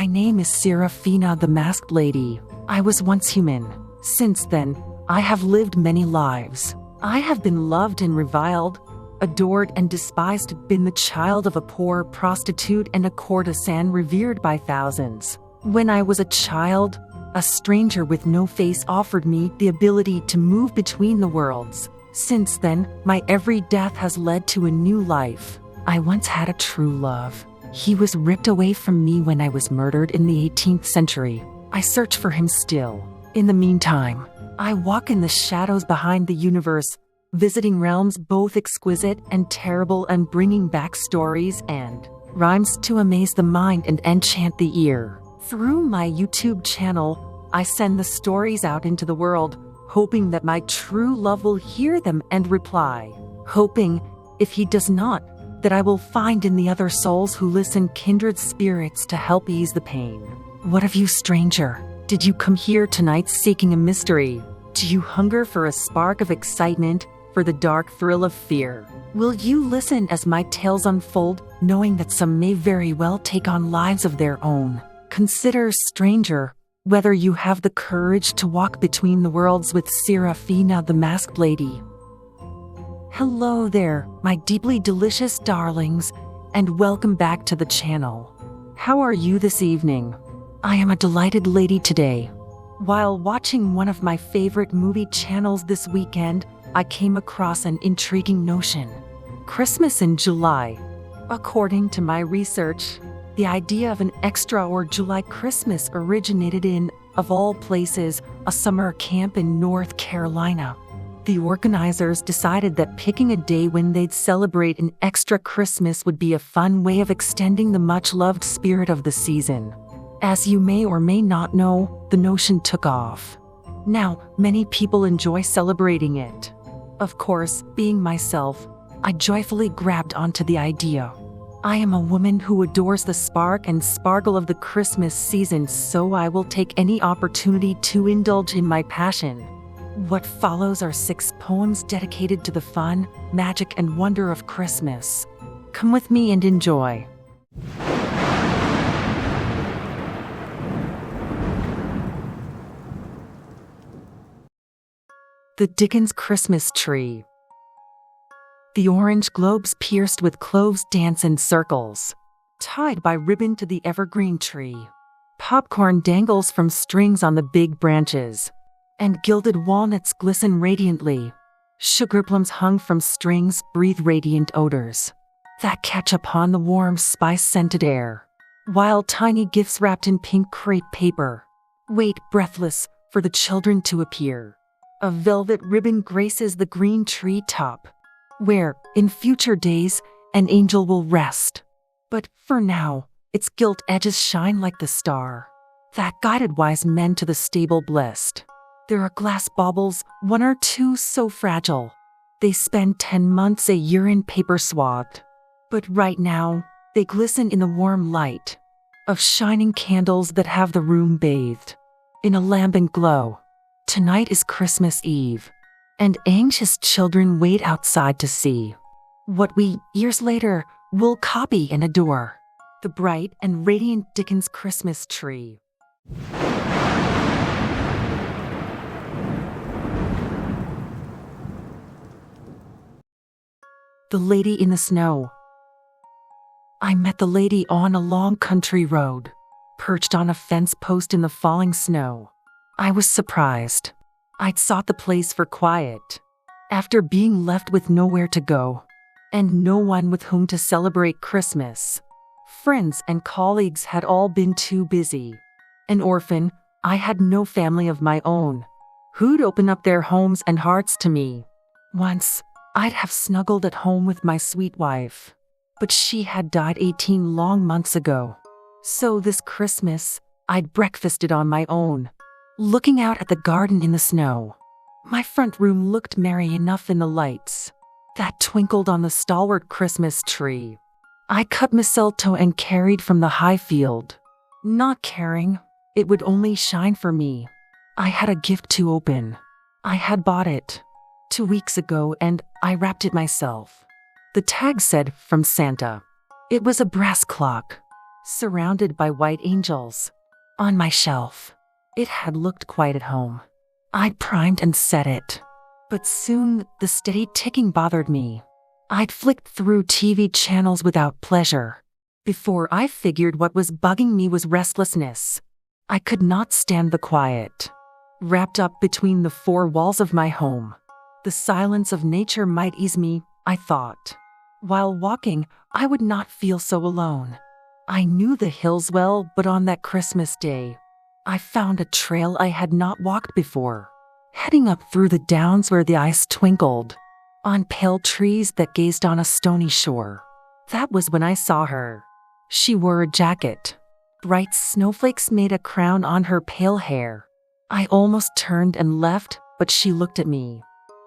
My name is Seraphina the Masked Lady. I was once human. Since then, I have lived many lives. I have been loved and reviled, adored and despised, been the child of a poor prostitute and a courtesan revered by thousands. When I was a child, a stranger with no face offered me the ability to move between the worlds. Since then, my every death has led to a new life. I once had a true love. He was ripped away from me when I was murdered in the 18th century. I search for him still. In the meantime, I walk in the shadows behind the universe, visiting realms both exquisite and terrible and bringing back stories and rhymes to amaze the mind and enchant the ear. Through my YouTube channel, I send the stories out into the world, hoping that my true love will hear them and reply. Hoping, if he does not, that I will find in the other souls who listen kindred spirits to help ease the pain. What of you, stranger? Did you come here tonight seeking a mystery? Do you hunger for a spark of excitement, for the dark thrill of fear? Will you listen as my tales unfold, knowing that some may very well take on lives of their own? Consider, stranger, whether you have the courage to walk between the worlds with Seraphina the Masked Lady. Hello there, my deeply delicious darlings, and welcome back to the channel. How are you this evening? I am a delighted lady today. While watching one of my favorite movie channels this weekend, I came across an intriguing notion. Christmas in July. According to my research, the idea of an extra or July Christmas originated in, of all places, a summer camp in North Carolina. The organizers decided that picking a day when they'd celebrate an extra Christmas would be a fun way of extending the much-loved spirit of the season. As you may or may not know, the notion took off. Now, many people enjoy celebrating it. Of course, being myself, I joyfully grabbed onto the idea. I am a woman who adores the spark and sparkle of the Christmas season, so I will take any opportunity to indulge in my passion. What follows are 6 poems dedicated to the fun, magic, and wonder of Christmas. Come with me and enjoy. The Dickens Christmas Tree. The orange globes pierced with cloves dance in circles, tied by ribbon to the evergreen tree. Popcorn dangles from strings on the big branches, and gilded walnuts glisten radiantly. Sugar plums hung from strings breathe radiant odors that catch upon the warm spice-scented air, while tiny gifts wrapped in pink crepe paper wait breathless for the children to appear. A velvet ribbon graces the green tree top, where, in future days, an angel will rest. But for now, its gilt edges shine like the star that guided wise men to the stable blessed. There are glass baubles, 1 or 2 so fragile, they spend 10 months a year in paper swathed. But right now, they glisten in the warm light of shining candles that have the room bathed in a lambent glow. Tonight is Christmas Eve, and anxious children wait outside to see what we, years later, will copy and adore: the bright and radiant Dickens Christmas tree. The Lady in the Snow. I met the lady on a long country road, perched on a fence post in the falling snow. I was surprised. I'd sought the place for quiet, after being left with nowhere to go, and no one with whom to celebrate Christmas. Friends and colleagues had all been too busy. An orphan, I had no family of my own who'd open up their homes and hearts to me. Once, I'd have snuggled at home with my sweet wife, but she had died 18 long months ago. So this Christmas, I'd breakfasted on my own, looking out at the garden in the snow. My front room looked merry enough in the lights that twinkled on the stalwart Christmas tree. I cut mistletoe and carried from the high field, not caring it would only shine for me. I had a gift to open. I had bought it 2 weeks ago and I wrapped it myself. The tag said, "From Santa." It was a brass clock, surrounded by white angels. On my shelf, it had looked quite at home. I'd primed and set it. But soon, the steady ticking bothered me. I'd flicked through TV channels without pleasure. Before I figured what was bugging me was restlessness. I could not stand the quiet. Wrapped up between the four walls of my home, the silence of nature might ease me, I thought. While walking, I would not feel so alone. I knew the hills well, but on that Christmas day, I found a trail I had not walked before, heading up through the downs where the ice twinkled on pale trees that gazed on a stony shore. That was when I saw her. She wore a jacket. Bright snowflakes made a crown on her pale hair. I almost turned and left, but she looked at me.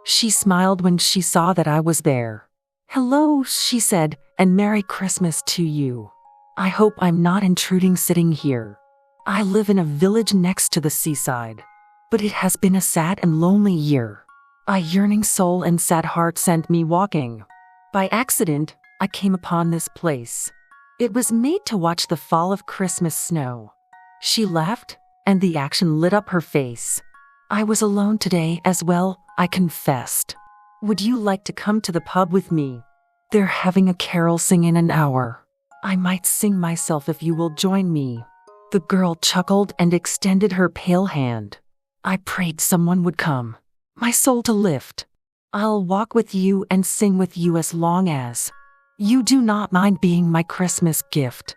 She smiled when she saw that I was there. "Hello," she said, "and Merry Christmas to you. I hope I'm not intruding sitting here. I live in a village next to the seaside, but it has been a sad and lonely year. A yearning soul and sad heart sent me walking. By accident, I came upon this place. It was made to watch the fall of Christmas snow." She laughed, and the action lit up her face. "I was alone today as well," I confessed. "Would you like to come to the pub with me? They're having a carol sing in an hour. I might sing myself if you will join me." The girl chuckled and extended her pale hand. I prayed someone would come, my soul to lift. "I'll walk with you and sing with you as long as you do not mind being my Christmas gift."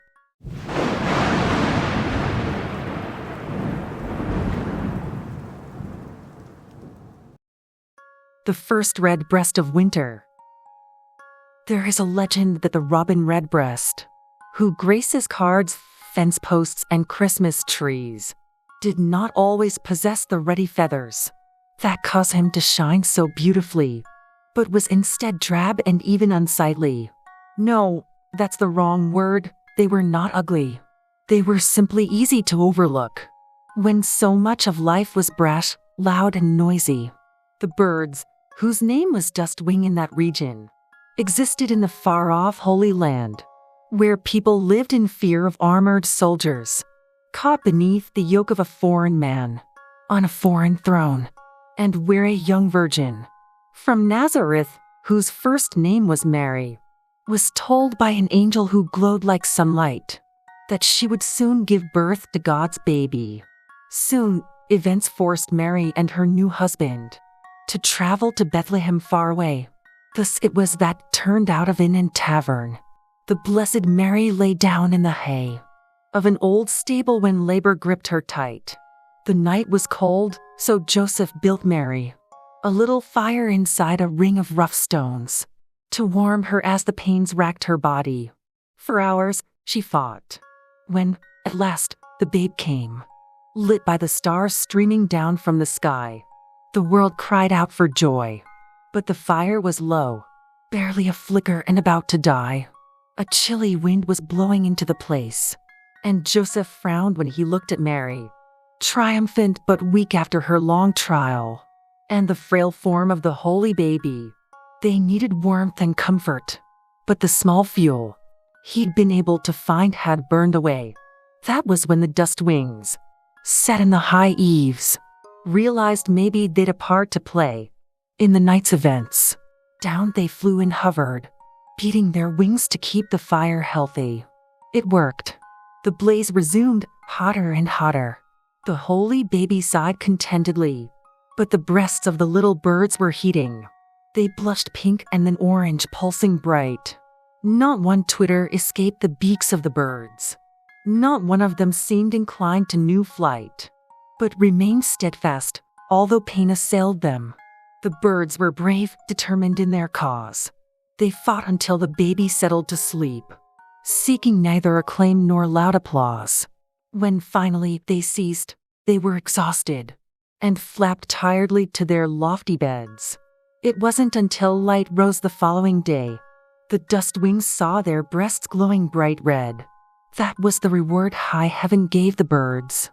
The first redbreast of winter. There is a legend that the robin redbreast, who graces cards, fence posts, and Christmas trees, did not always possess the ruddy feathers that cause him to shine so beautifully, but was instead drab and even unsightly. No, that's the wrong word. They were not ugly. They were simply easy to overlook. When so much of life was brash, loud, and noisy, the birds, whose name was Dustwing in that region, existed in the far-off Holy Land, where people lived in fear of armored soldiers, caught beneath the yoke of a foreign man, on a foreign throne, and where a young virgin from Nazareth, whose first name was Mary, was told by an angel who glowed like sunlight that she would soon give birth to God's baby. Soon, events forced Mary and her new husband to travel to Bethlehem far away. Thus it was that, turned out of inn and tavern, the Blessed Mary lay down in the hay of an old stable when labor gripped her tight. The night was cold, so Joseph built Mary a little fire inside a ring of rough stones to warm her as the pains racked her body. For hours, she fought. When, at last, the babe came, lit by the stars streaming down from the sky, the world cried out for joy. But the fire was low, barely a flicker and about to die. A chilly wind was blowing into the place, and Joseph frowned when he looked at Mary, triumphant but weak after her long trial, and the frail form of the holy baby. They needed warmth and comfort, but the small fuel he'd been able to find had burned away. That was when the dust wings, set in the high eaves, realized maybe they'd a part to play in the night's events. Down they flew and hovered, beating their wings to keep the fire healthy. It worked. The blaze resumed, hotter and hotter. The holy baby sighed contentedly, but the breasts of the little birds were heating. They blushed pink and then orange, pulsing bright. Not one twitter escaped the beaks of the birds. Not one of them seemed inclined to new flight, but remained steadfast, although pain assailed them. The birds were brave, determined in their cause. They fought until the baby settled to sleep, seeking neither acclaim nor loud applause. When finally they ceased, they were exhausted and flapped tiredly to their lofty beds. It wasn't until light rose the following day the dust wings saw their breasts glowing bright red. That was the reward high heaven gave the birds,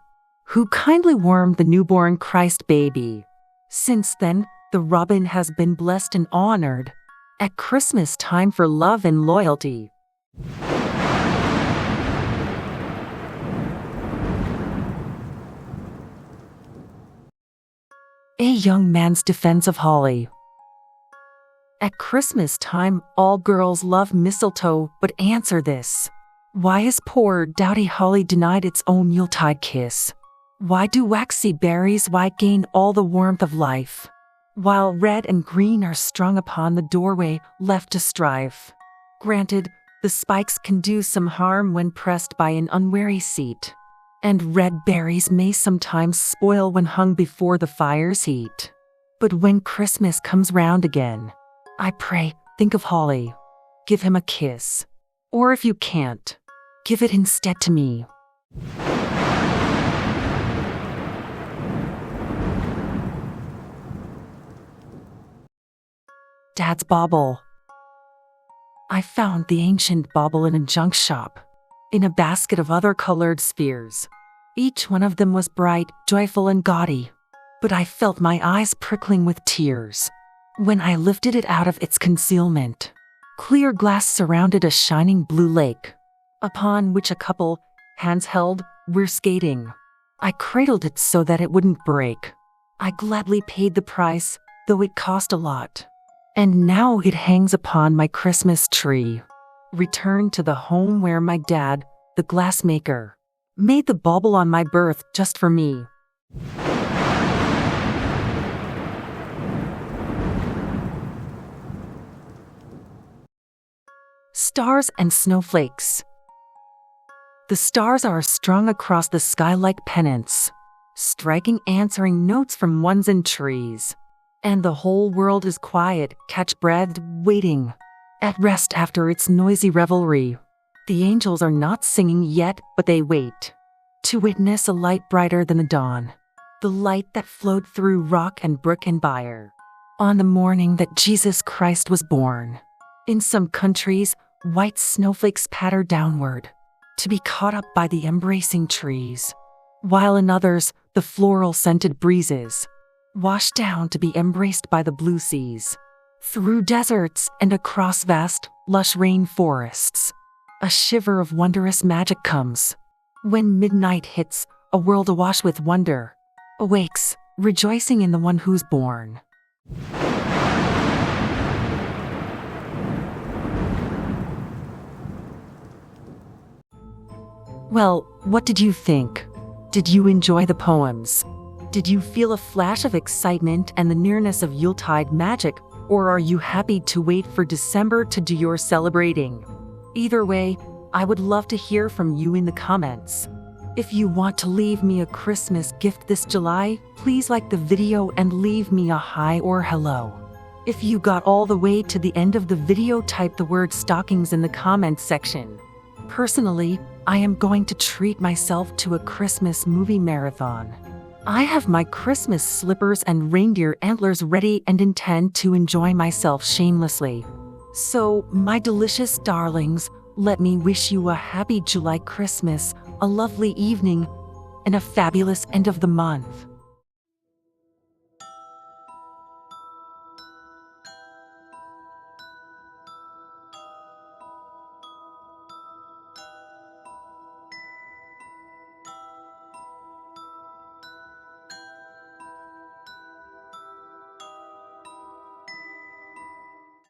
who kindly warmed the newborn Christ baby. Since then, the robin has been blessed and honored at Christmas time for love and loyalty. A young man's defense of holly. At Christmas time, all girls love mistletoe, but answer this. Why is poor, dowdy holly denied its own Yuletide kiss? Why do waxy berries white gain all the warmth of life, while red and green are strung upon the doorway, left to strife? Granted, the spikes can do some harm when pressed by an unwary seat, and red berries may sometimes spoil when hung before the fire's heat. But when Christmas comes round again, I pray, think of holly. Give him a kiss. Or if you can't, give it instead to me. Dad's bauble. I found the ancient bauble in a junk shop, in a basket of other colored spheres. Each one of them was bright, joyful, and gaudy, but I felt my eyes prickling with tears when I lifted it out of its concealment. Clear glass surrounded a shining blue lake, upon which a couple, hands held, were skating. I cradled it so that it wouldn't break. I gladly paid the price, though it cost a lot. And now it hangs upon my Christmas tree. Returned to the home where my dad, the glassmaker, made the bauble on my birth just for me. Stars and snowflakes. The stars are strung across the sky like pennants, striking answering notes from ones and trees. And the whole world is quiet, catch-breathed, waiting, at rest after its noisy revelry. The angels are not singing yet, but they wait to witness a light brighter than the dawn, the light that flowed through rock and brook and byre, on the morning that Jesus Christ was born. In some countries, white snowflakes patter downward, to be caught up by the embracing trees, while in others, the floral-scented breezes wash down to be embraced by the blue seas. Through deserts and across vast, lush rainforests, a shiver of wondrous magic comes. When midnight hits, a world awash with wonder awakes, rejoicing in the one who's born. Well, what did you think? Did you enjoy the poems? Did you feel a flash of excitement and the nearness of Yuletide magic, or are you happy to wait for December to do your celebrating? Either way, I would love to hear from you in the comments. If you want to leave me a Christmas gift this July, please like the video and leave me a hi or hello. If you got all the way to the end of the video, type the word stockings in the comments section. Personally, I am going to treat myself to a Christmas movie marathon. I have my Christmas slippers and reindeer antlers ready and intend to enjoy myself shamelessly. So, my delicious darlings, let me wish you a happy July Christmas, a lovely evening, and a fabulous end of the month.